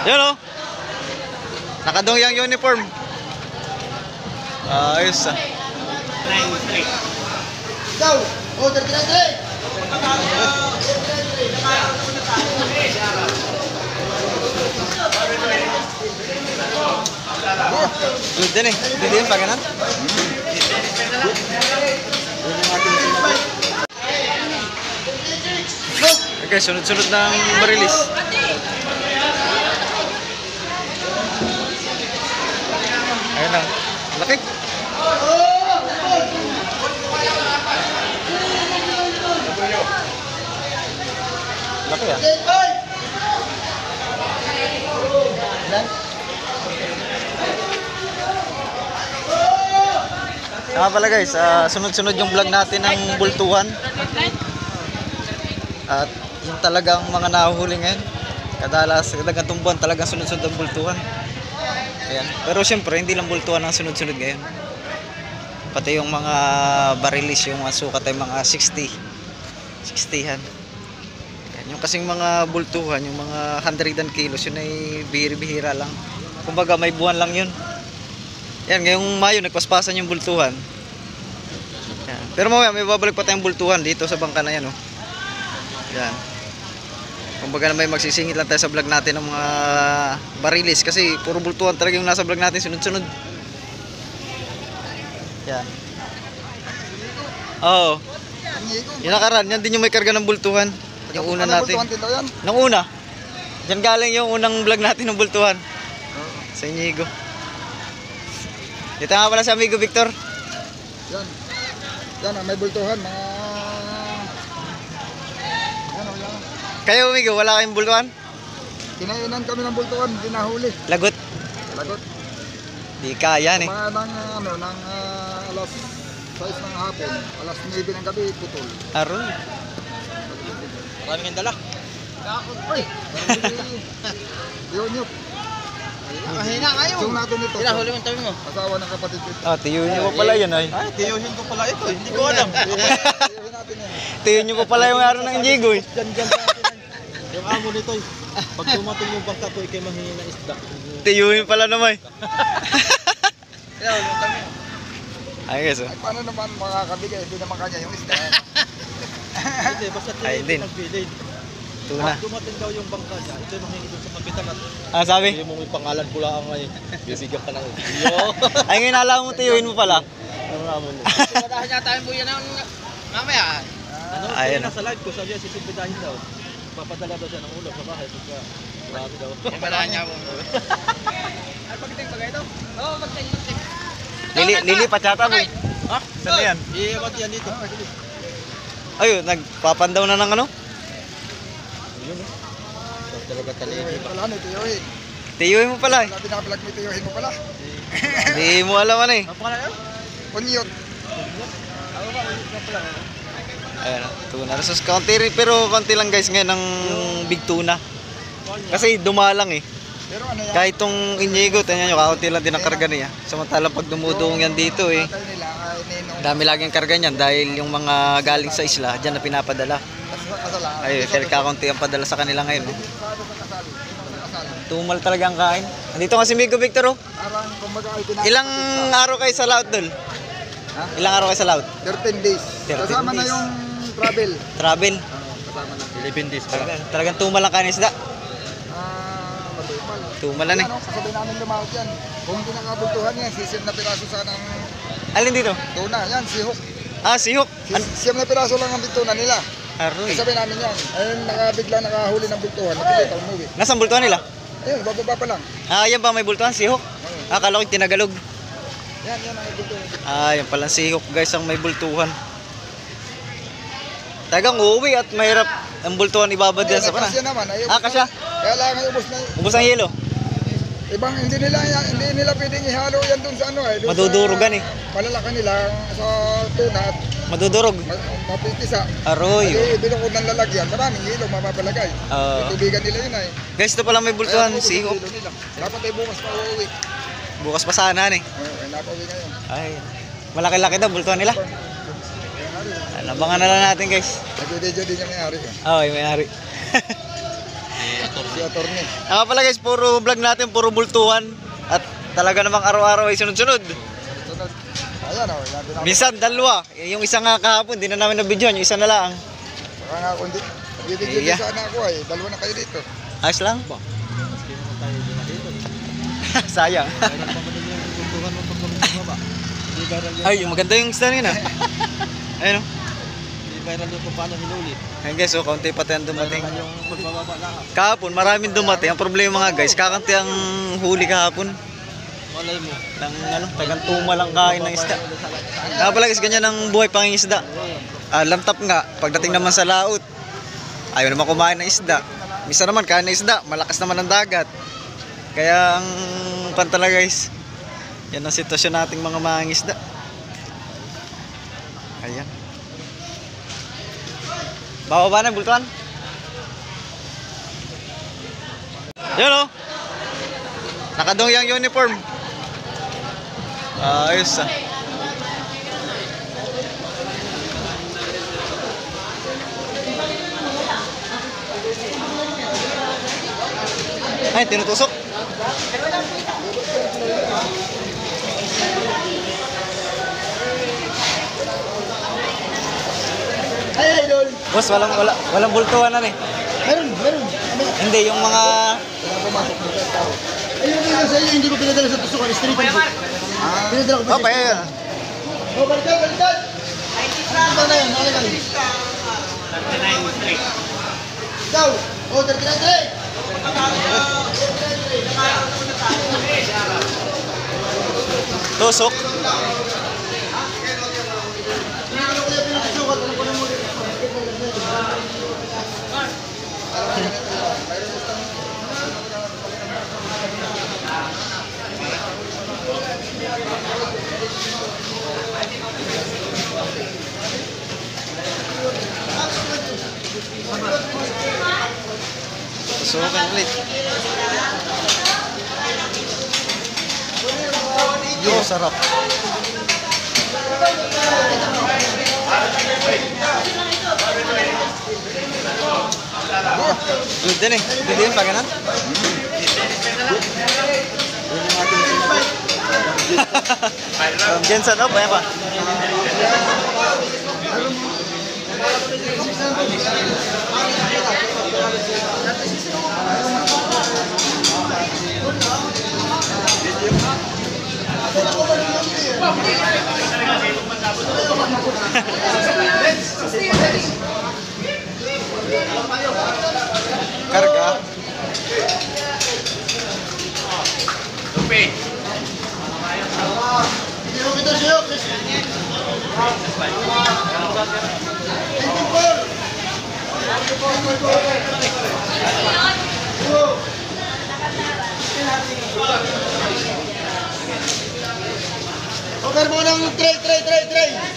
Yan o. Nakadong yung uniform. Ayos ah. Go! Oh, 39! Good din eh. Good din pa ganun. Okay, sunod-sunod ng marilis. Ayun lang. Laki. Laki ah. Nga pala guys, sunod-sunod yung vlog natin ng bultuhan. At yung talagang mga nahuhuli ngayon, kadagang tumbuhan talagang sunod-sunod ang bultuhan. Ayan. Pero syempre hindi lang bultuhan ang sunod-sunod ngayon. Pati yung mga barilis, yung sukat ay mga 60-han. Yung kasing mga bultuhan, yung mga 100 kilos, yun ay bihira-bihira lang. Kumbaga may buwan lang yun. Yan, ngayong Mayo nagpaspasan yung bultuhan. Yan. Pero mamaya may babalik pa tayong bultuhan dito sa bangka na yan. Oh. Yan. Kumbaga na may magsisingit lang tayo sa vlog natin ng mga barilis. Kasi puro bultuhan talaga yung nasa vlog natin sunod-sunod. Yan. Oo. Yung nakaraan, yan din yung may karga ng bultuhan. Yung una natin. Nung una. Diyan galing yung unang vlog natin ng bultuhan. Sa Inigo. Dito nga pala sa amigo Victor. Yan. Yan, may bultuhan. Mga... Yan, yan. Kayo amigo, wala kayong bultuhan? Kinainan kami ng bultuhan, hindi nahuli. Lagot. Lagot. Di kaya eh. Mga ng alas 6 ng hapon, alas 9 ng gabi, putol. Aroy. Maraming ang dala. Kakot pa eh. Yun yun. Mahina kayo. Yung natin ito. Pinahuli mo tabi mo. Asawa ng kapatid ko. Tiyuhin nyo pa pala yun ay. Ay, tiyuhin ko pala ito. Hindi ko alam. Tiyuhin natin yan. Tiyuhin nyo pa pala yung araw ng Inigo eh. Diyan sa atin. Yung amo nito eh. Pag tumating yung bangka ko, ikay mahina na isda. Tiyuhin pala naman. Pinahuli mo tabi mo. Ay guys oh. Ay, paano naman makakabigay? Hindi naman kanya yung isda. Hindi, basta din. nagbilid. Tuna. Pag dumating daw yung bangka niya, ito yung mahingi doon sa kapitan at Sabi? hindi mo yung pangalan ko lang ngayon. Bibigyan ka na yun. Ay ngayon alam mo tiyuhin mo pala. Ano naman mo? Padahan niya tayo po yan ng mamaya. Ano? Ayun. Nasa live ko, sabi niya sisipidahin daw. Papadala daw siya ng ulo sa bahay. Pagka marami daw. Padahan niya po. Ay, pagdating bagay daw? Oo, pagdating. Lilipat yata mo. Ha? Saan na yan? Iiwag yan dito. Ayun, nagpapandaw na ng ano? Yun eh. Talaga taligi. Wala na, tiyuhin. Tiyuhin mo pala eh. Wala pinapalag mo, tiyuhin mo pala. Hindi mo alam ano eh. Ano pala yun? Unyot. Ako ba, unyot na pala. Ayan, tuna. Resos konti rin, pero konti lang guys ngayon ng big tuna. Kasi dumalang eh. Pero ano yan? Kahit itong Inigo, tingnan nyo, kaunti lang din ang karga niya. Samantalang pag dumudong yan dito eh, dami laging karga niyan dahil yung mga galing sa isla, dyan na pinapadala. Ay, kaya kakunti ang padala sa kanila ngayon. No? Tumal talaga ang kain. Nandito nga si Migo Victor. Oh. Ilang araw kayo sa laut dol? Ilang araw kayo sa laut? 13 days. 13 Kasama na days. yung travel. Travel? Kasama na. 11 days pala. Talagang tumal ang kain isda. Matumal. Tumal na eh. Kasabay namin lumawag yan. Kung pinakabultuhan yan, sisip na piraso sana ng Alin dito? tuna. Yan, sihok. Sihok. Siyam na piraso lang ang tuna nila. Aroy. Kasabay namin yan. Ayun, bigla nakahuli ng bultuhan. Napilit ang umuwi. Nasaan bultuhan nila? Ayun, bababa pa lang. Yan ba may bultuhan? Sihok? Akala ko tinagalog. Yan ang bultuhan. Yan palang sihok guys ang may bultuhan. Tagang uuwi at mahirap ang bultuhan ibabad yan sa pana. Kasya naman. Kasya? Kaya lang ubos na. Ubos ang yelo? Ibang hindi nila pwedeng ihalo yan dun sa ano eh. Madudurugan eh. Malalaki nila sa tuna at Madudurog. mapipisa. Aroy. Kasi binukod ng lalagyan, maraming ilong mapapalagay. Tubigan nila yun eh. Guys, ito pala may bultuhan, sihok. Dapat ay bukas pa uuwi. Bukas pa sana eh. Napauwi ngayon. Ay, malaki-laki daw bultuhan nila. Abangan na lang natin guys. Nag-video din yung may-ari. Oo, yung may-ari. Si attorney. Nga pala guys, puro vlog natin, puro bultuhan. At talaga namang araw-araw ay sunod-sunod. Sunod. Ayan o. Minsan dalawa. Yung isa nga kahapon, di na namin nabidyohan. Yung isa na lang. Baka nga ako hindi. Bibigyan Iya. din sana ako ay. Dalawa na kayo dito. Ayos lang. Ba? Maski naman tayo din dito. Sayang. Kailan pa man yung tuntukan mo pag bumaba? Hindi viral yan. Ay, yung maganda yung isda nila. Ayun o. Hindi viral yung kung paano hinuli. Ayun guys, so kaunti pati ang dumating. Viral yung pagbababa lahat. Kahapon, maraming dumating. Ang problema nga guys, kakanti ang huli kahapon. Malay mo. Tagang tuma lang kain ng isda. Nga pala guys, ganyan ang buhay pangingisda. Lamtap nga, pagdating naman sa laot, ayaw naman kumain ng isda. Misa naman kain ng isda, malakas naman ang dagat. Kaya ang pantala guys, yan ang sitwasyon nating mga mangingisda. Ayan. Bababa na, bultuan. Yan o. Nakadong yung uniform. Ayos ah. Ay, tinutusok. Ay, idol! Boss, walang bultuhan na eh. Meron. Hindi, yung mga... Wala pumasok dito ang tao. Ay, yung pinadala sa iyo, hindi ko pinadala sa tusukan. Street food. Pinadala ko pa Oh, pa yan. Oh, balikan! Ano na yun? Nakalagay. 39.3. Ikaw! Oh, 39.3! Tusok. Tusukan ulit. Yo, sarap. Good din eh. Good din pa ganun. Jensen up, ayan pa. Karga. Tupi. Over mo ng tray.